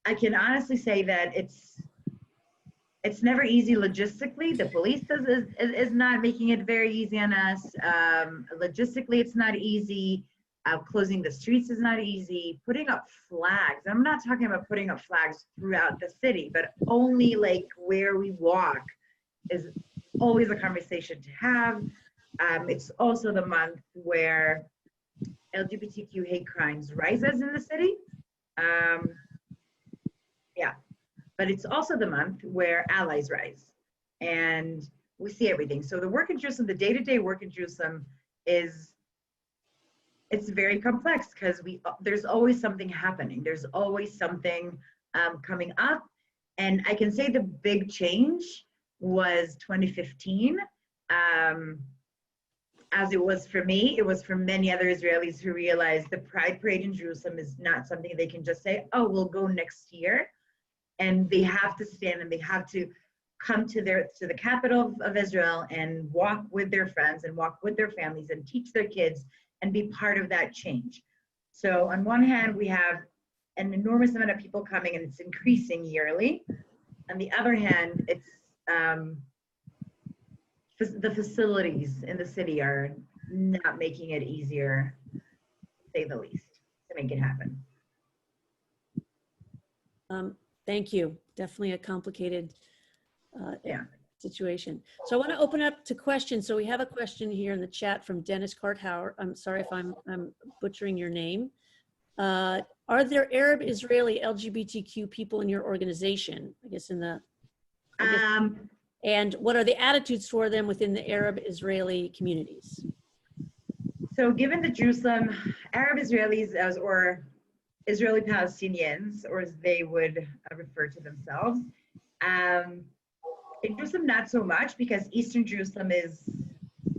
I can honestly say that it's never easy logistically. The police is not making it very easy on us. Logistically, it's not easy. Closing the streets is not easy. Putting up flags, I'm not talking about putting up flags throughout the city, but only like where we walk is always a conversation to have. It's also the month where LGBTQ hate crimes rises in the city. Yeah, but it's also the month where allies rise, and we see everything. So the work in Jerusalem, the day-to-day work in Jerusalem it's very complex because there's always something happening. There's always something coming up. And I can say the big change was 2015. As it was for me, it was for many other Israelis who realized the Pride Parade in Jerusalem is not something they can just say, oh, we'll go next year. And they have to stand and they have to come to the capital of Israel and walk with their friends and walk with their families and teach their kids and be part of that change. So on one hand, we have an enormous amount of people coming and it's increasing yearly. On the other hand, it's the facilities in the city are not making it easier, to say the least, to make it happen. Thank you. Definitely a complicated situation. So I want to open up to questions. So we have a question here in the chat from Dennis Karthauer. I'm sorry if I'm butchering your name. Are there Arab Israeli LGBTQ people in your organization? I guess and what are the attitudes for them within the Arab Israeli communities? So given the Jerusalem, Arab Israelis or Israeli Palestinians, or as they would refer to themselves, in Jerusalem, not so much because Eastern Jerusalem is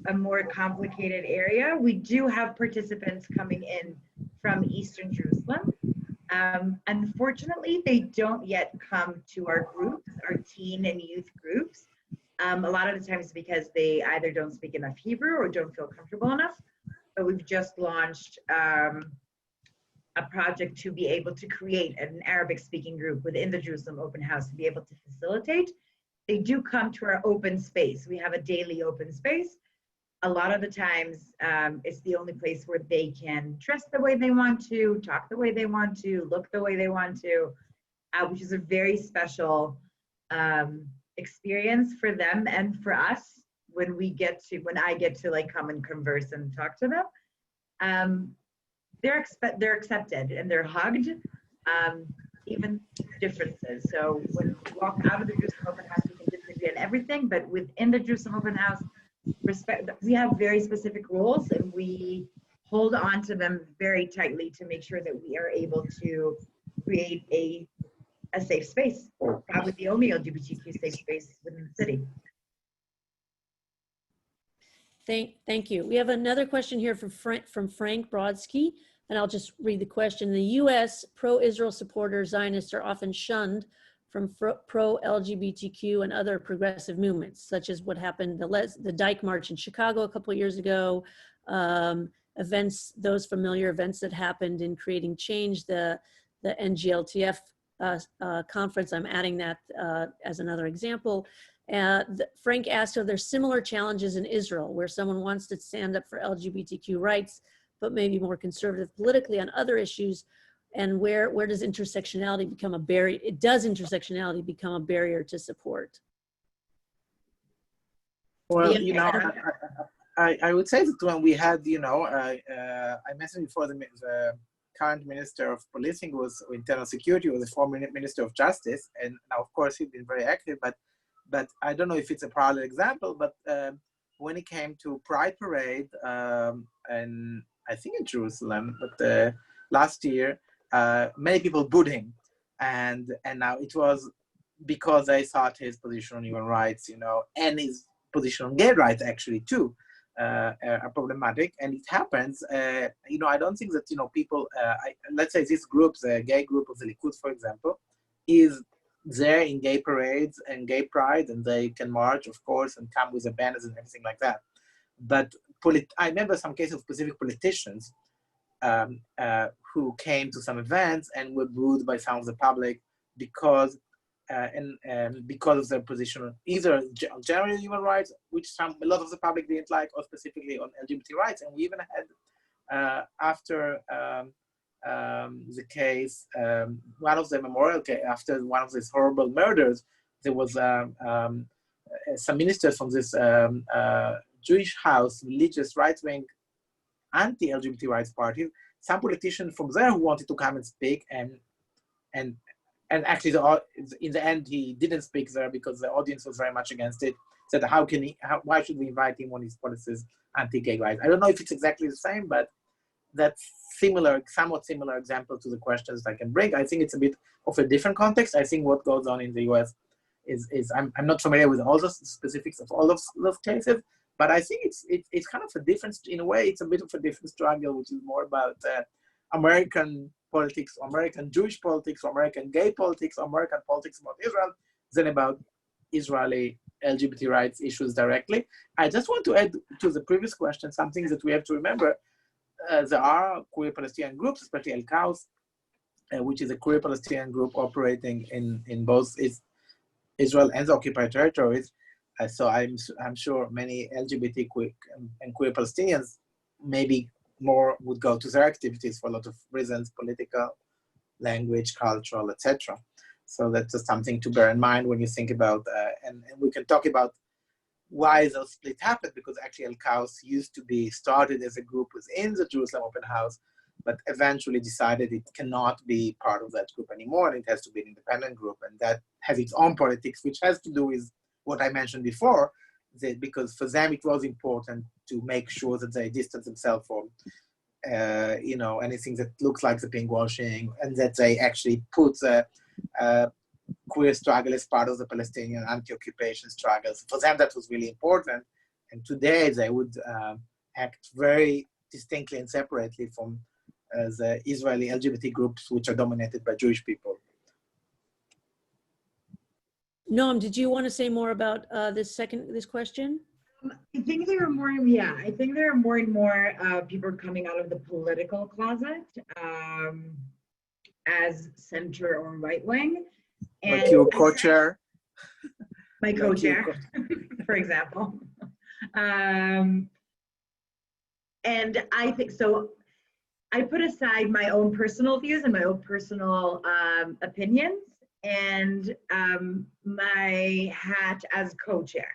a more complicated area. We do have participants coming in from Eastern Jerusalem. Unfortunately, they don't yet come to our groups, our teen and youth groups. A lot of the times because they either don't speak enough Hebrew or don't feel comfortable enough. But we've just launched a project to be able to create an Arabic speaking group within the Jerusalem Open House to be able to facilitate. They do come to our open space. We have a daily open space. A lot of the times it's the only place where they can dress the way they want to, talk the way they want to, look the way they want to, which is a very special experience for them and for us when I get to like come and converse and talk to them. They're accepted and they're hugged, even differences. So when we walk out of the Jerusalem Open House, we can disagree on everything, but within the Jerusalem Open House, we have very specific rules and we hold on to them very tightly to make sure that we are able to create a safe space, probably the only LGBTQ safe space within the city. Thank you. We have another question here from Frank Brodsky, and I'll just read the question. In the U.S., pro-Israel supporters, Zionists, are often shunned from pro-LGBTQ and other progressive movements, such as what happened, the Dyke March in Chicago a couple of years ago, events, those familiar events that happened in creating change, the NGLTF conference. I'm adding that as another example. Frank asked, are there similar challenges in Israel where someone wants to stand up for LGBTQ rights, but maybe more conservative politically on other issues? And where does intersectionality become a barrier? Does intersectionality become a barrier to support? Well, you know, I would say that when we had, you know, I mentioned before the current Minister of Policing was Internal Security, was the former Minister of Justice, and now of course he's been very active, but I don't know if it's a parallel example, but when it came to Pride Parade, and I think in Jerusalem, but last year, many people booed him, and now it was because they thought his position on human rights, you know, and his position on gay rights actually too, are problematic. And it happens, you know, I don't think that, you know, people, let's say this group, the gay group of the Likud, for example, is there in gay parades and gay pride, and they can march, of course, and come with the banners and everything like that. But I remember some cases of specific politicians who came to some events and were booed by some of the public because because of their position, either on general human rights, which a lot of the public didn't like, or specifically on LGBT rights. And we even had, after the case, one of the memorial case, after one of these horrible murders, there was some ministers from this Jewish House, religious, right-wing, anti-LGBT rights parties, some politicians from there who wanted to come and speak, and actually in the end he didn't speak there because the audience was very much against it. Said why should we invite him when his policies anti-gay rights? I don't know if it's exactly the same, but that's somewhat similar example to the questions I can bring. I think it's a bit of a different context. I think what goes on in the US is I'm not familiar with all the specifics of all of those cases, but I think it's kind of a different, in a way, it's a bit of a different struggle, which is more about American politics, or American Jewish politics, or American gay politics, or American politics about Israel, than about Israeli LGBT rights issues directly. I just want to add to the previous question something that we have to remember. There are queer Palestinian groups, especially El Chaos, which is a queer Palestinian group operating in both Israel and the occupied territories. So I'm sure many LGBT and queer Palestinians maybe more would go to their activities for a lot of reasons, political, language, cultural, etc. So that's just something to bear in mind when you think about, and we can talk about why those split happened, because actually El Chaos used to be started as a group within the Jerusalem Open House, but eventually decided it cannot be part of that group anymore, and it has to be an independent group, and that has its own politics, which has to do with what I mentioned before, that because for them it was important to make sure that they distance themselves from anything that looks like the pinkwashing, and that they actually put the queer struggle as part of the Palestinian anti-occupation struggles. For them, that was really important. And today, they would act very distinctly and separately from the Israeli LGBT groups, which are dominated by Jewish people. Noam, did you want to say more about this question? I think there are more and more people coming out of the political closet as center or right wing. And like your co-chair. My co-chair, for example. And I think so. I put aside my own personal views and my own personal opinions, and my hat as co-chair.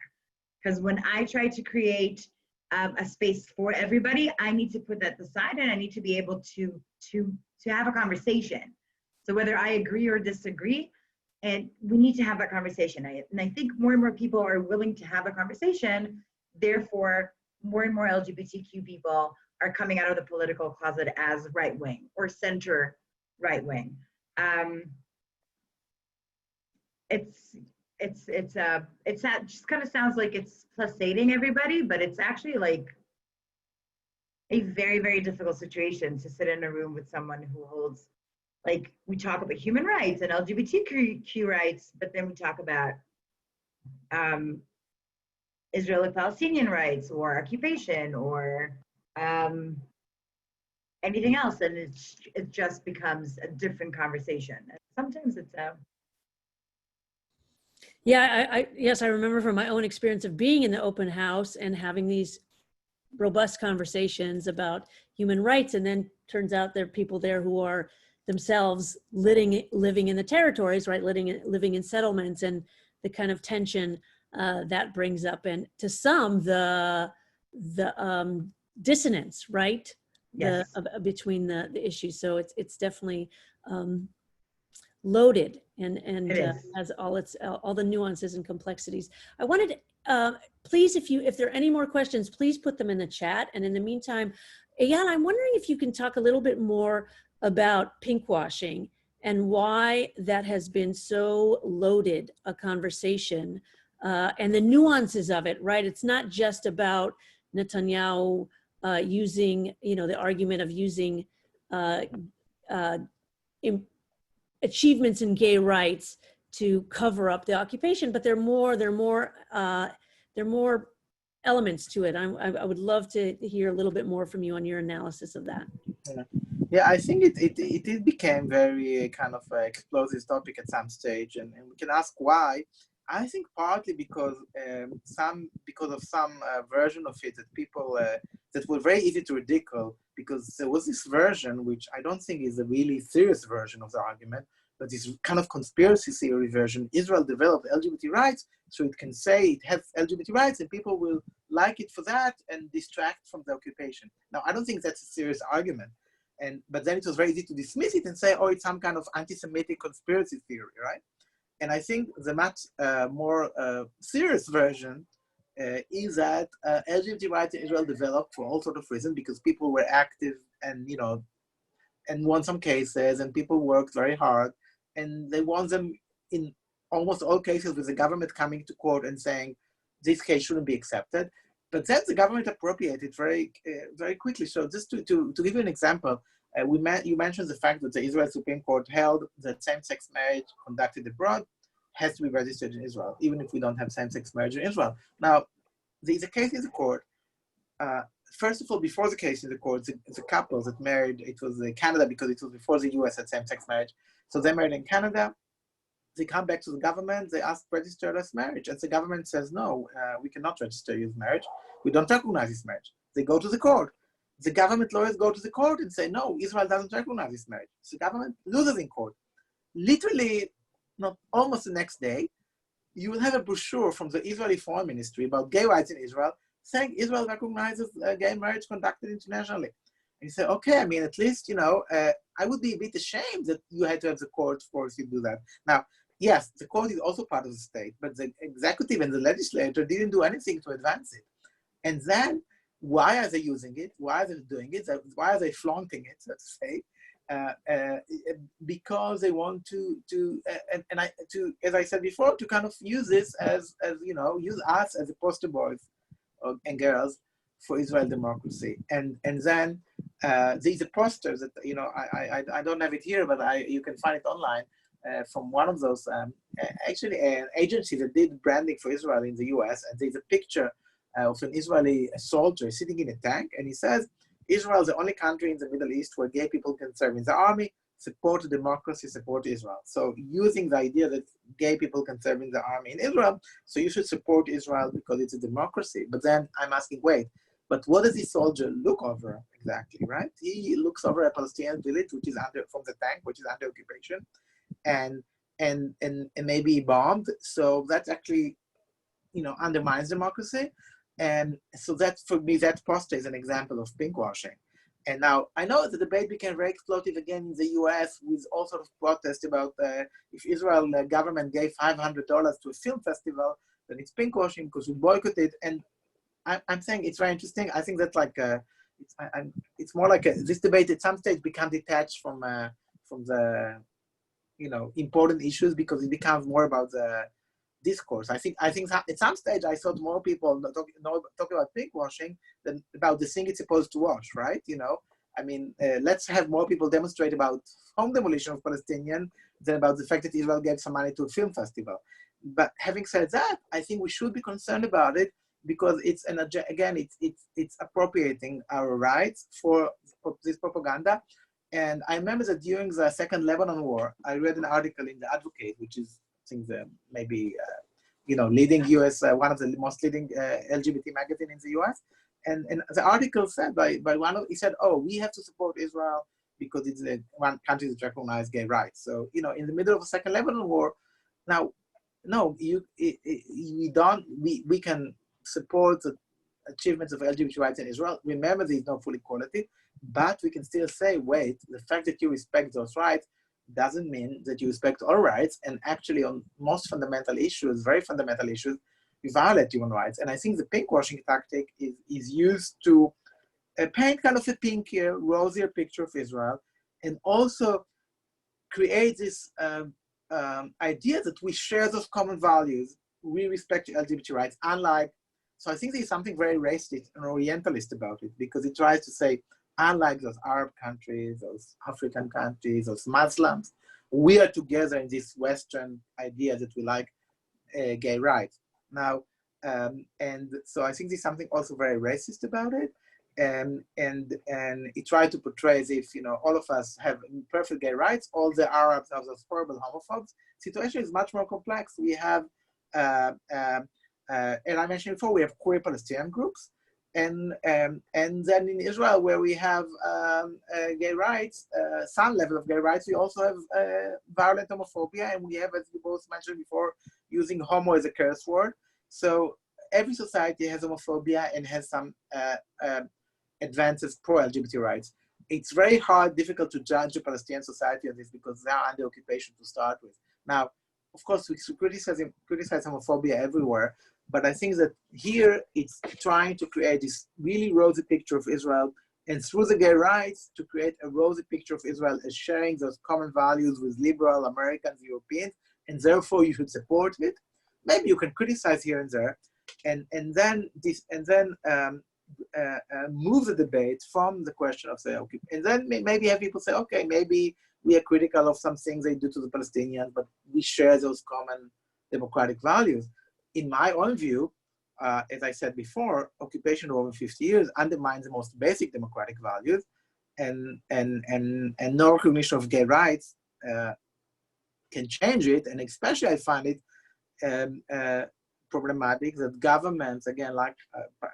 Because when I try to create a space for everybody, I need to put that aside, and I need to be able to have a conversation. So whether I agree or disagree, and we need to have that conversation. And I think more and more people are willing to have a conversation. Therefore, more and more LGBTQ people are coming out of the political closet as right wing or center right wing. It's just kind of sounds like it's placating everybody, but it's actually like a very, very difficult situation to sit in a room with someone who holds, like, we talk about human rights and LGBTQ rights, but then we talk about Israeli-Palestinian rights or occupation or anything else, and it just becomes a different conversation. And sometimes it's Yeah, yes, I remember from my own experience of being in the open house and having these robust conversations about human rights, and then turns out there are people there who are themselves living in the territories, right? Living in settlements, and the kind of tension that brings up, and to some the dissonance, right? yes. Between the issues. So it's definitely loaded and has all the nuances and complexities. I wanted please, if there are any more questions, please put them in the chat. And in the meantime, Aeyal, I'm wondering if you can talk a little bit more about pinkwashing and why that has been so loaded a conversation, and the nuances of it, right? It's not just about Netanyahu using, the argument of using achievements in gay rights to cover up the occupation, but there are more elements to it. I would love to hear a little bit more from you on your analysis of that. Yeah, I think it became very kind of an explosive topic at some stage, and we can ask why. I think partly because of some version of it that people that were very easy to ridicule, because there was this version which I don't think is a really serious version of the argument, but this kind of conspiracy theory version. Israel developed LGBT rights, so it can say it has LGBT rights, and people will like it for that and distract from the occupation. Now, I don't think that's a serious argument. But then it was very easy to dismiss it and say, oh, it's some kind of anti-Semitic conspiracy theory, right? And I think the much more serious version is that LGBT rights in Israel developed for all sorts of reasons because people were active and, and won some cases, and people worked very hard, and they won them in almost all cases with the government coming to court and saying this case shouldn't be accepted. But then the government appropriated very quickly. So just to give you an example, you mentioned the fact that the Israel Supreme Court held that same-sex marriage conducted abroad has to be registered in Israel, even if we don't have same-sex marriage in Israel. Now, there's a case in the court. First of all, before the case in the court, it's a couple that married. It was in Canada because it was before the US had same-sex marriage. So they married in Canada. They come back to the government. They ask to register as marriage, and the government says, no, we cannot register you as marriage. We don't recognize this marriage. They go to the court. The government lawyers go to the court and say, no, Israel doesn't recognize this marriage. So the government loses in court. Literally, not almost the next day, you will have a brochure from the Israeli Foreign Ministry about gay rights in Israel, saying Israel recognizes gay marriage conducted internationally. And you say, okay, I mean, at least, I would be a bit ashamed that you had to have the court force you to do that. Now, yes, the court is also part of the state, but the executive and the legislature didn't do anything to advance it. And then, why are they using it? Why are they doing it? Why are they flaunting it, so to say? Because they want to as I said before, to kind of use this as use us as the poster boys and girls for Israel democracy. And then these are posters that I don't have it here, but you can find it online from one of those actually an agency that did branding for Israel in the US. And there's a picture of an Israeli soldier sitting in a tank, and he says, Israel is the only country in the Middle East where gay people can serve in the army, support democracy, support Israel. So using the idea that gay people can serve in the army in Israel, so you should support Israel because it's a democracy. But then I'm asking, wait, but what does this soldier look over exactly, right? He looks over a Palestinian village, which is from the tank, which is under occupation, and maybe bombed. So that actually, undermines democracy. And so that, for me, that poster is an example of pinkwashing. And now I know the debate became very explosive again in the US with all sorts of protests about if Israel government gave $500 to a film festival, then it's pinkwashing because we boycotted. And I'm saying it's very interesting. I think that's like it's more like this debate at some stage become detached from the important issues because it becomes more about the discourse. I think at some stage I thought more people talk about pinkwashing than about the thing it's supposed to wash, right? Let's have more people demonstrate about home demolition of Palestinians than about the fact that Israel gave some money to a film festival. But having said that, I think we should be concerned about it because it's appropriating our rights for this propaganda. And I remember that during the Second Lebanon War, I read an article in The Advocate, which is maybe leading US, one of the most leading LGBT magazine in the US, and the article said by he said, oh, we have to support Israel because it's one country that recognizes gay rights. So in the middle of the Second Lebanon War, now no, we can support the achievements of LGBT rights in Israel. Remember, there is no full equality, but we can still say, wait, the fact that you respect those rights doesn't mean that you respect all rights, and actually on most fundamental issues, very fundamental issues, we violate human rights. And I think the pinkwashing tactic is used to paint kind of a pinkier, rosier picture of Israel, and also create this idea that we share those common values. We respect LGBT rights, so I think there's something very racist and orientalist about it, because it tries to say, unlike those Arab countries, those African countries, those Muslims, we are together in this Western idea that we like gay rights. Now, and so I think there's something also very racist about it, and it tried to portray as if all of us have perfect gay rights, all the Arabs are those horrible homophobes. Situation is much more complex. We have, and I mentioned before, we have queer Palestinian groups. And then in Israel, where we have gay rights, some level of gay rights, we also have violent homophobia, and we have, as you both mentioned before, using homo as a curse word. So every society has homophobia and has some advances pro-LGBT rights. It's very hard, difficult to judge the Palestinian society on this because they are under occupation to start with. Now, of course, we criticize homophobia everywhere, but I think that here it's trying to create this really rosy picture of Israel, and through the gay rights to create a rosy picture of Israel as sharing those common values with liberal Americans, Europeans, and therefore you should support it. Maybe you can criticize here and there, and then move the debate from the question of say, okay, and then maybe have people say, okay, maybe we are critical of some things they do to the Palestinians, but we share those common democratic values. In my own view, as I said before, occupation of over 50 years undermines the most basic democratic values, and no recognition of gay rights can change it. And especially I find it problematic that governments, again, like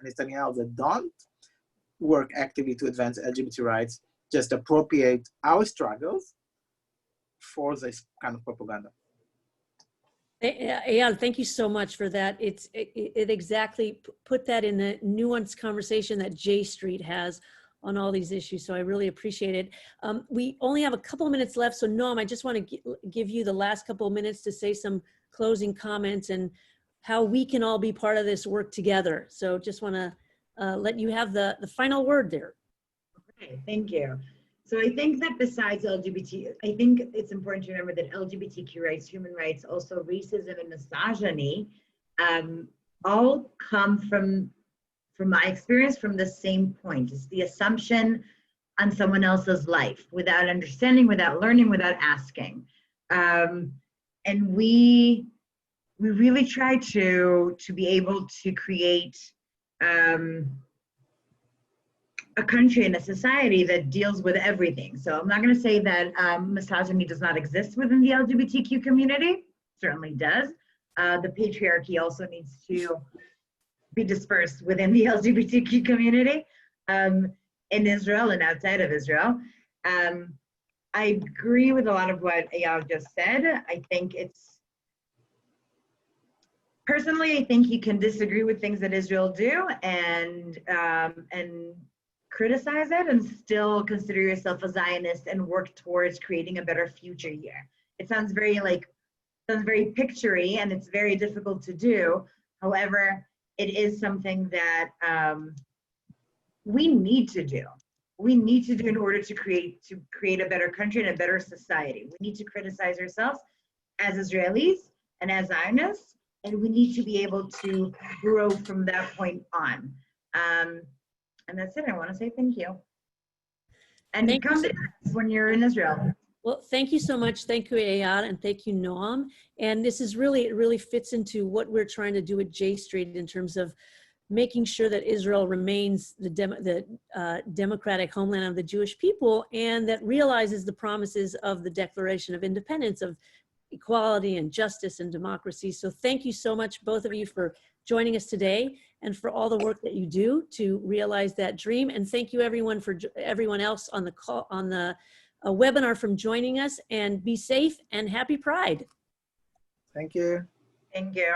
Netanyahu, that don't work actively to advance LGBT rights, just appropriate our struggles for this kind of propaganda. Aeyal, thank you so much for that. It exactly put that in the nuanced conversation that J Street has on all these issues. So I really appreciate it. We only have a couple of minutes left. So Noam, I just want to give you the last couple of minutes to say some closing comments and how we can all be part of this work together. So just want to let you have the final word there. Okay, thank you. So I think that besides LGBT, I think it's important to remember that LGBTQ rights, human rights, also racism and misogyny, all come from my experience, from the same point. It's the assumption on someone else's life without understanding, without learning, without asking. And we really try to be able to create a country and a society that deals with everything. So I'm not going to say that misogyny does not exist within the LGBTQ community. It certainly does. The patriarchy also needs to be dispersed within the LGBTQ community in Israel and outside of Israel. I agree with a lot of what Aeyal just said. I think personally, I think you can disagree with things that Israel do and criticize it and still consider yourself a Zionist and work towards creating a better future here. It sounds very picture-y and it's very difficult to do. However, it is something that we need to do. We need to do in order to create a better country and a better society. We need to criticize ourselves as Israelis and as Zionists, and we need to be able to grow from that point on. And that's it. I want to say thank you. And come to us when you're in Israel. Well, thank you so much. Thank you, Aeyal, and thank you, Noam. And this is it really fits into what we're trying to do at J Street in terms of making sure that Israel remains the democratic homeland of the Jewish people, and that realizes the promises of the Declaration of Independence of equality and justice and democracy. So thank you so much, both of you, for joining us today and for all the work that you do to realize that dream. And thank you everyone everyone else on the call, on the webinar, from joining us, and be safe and happy Pride. Thank you. Thank you.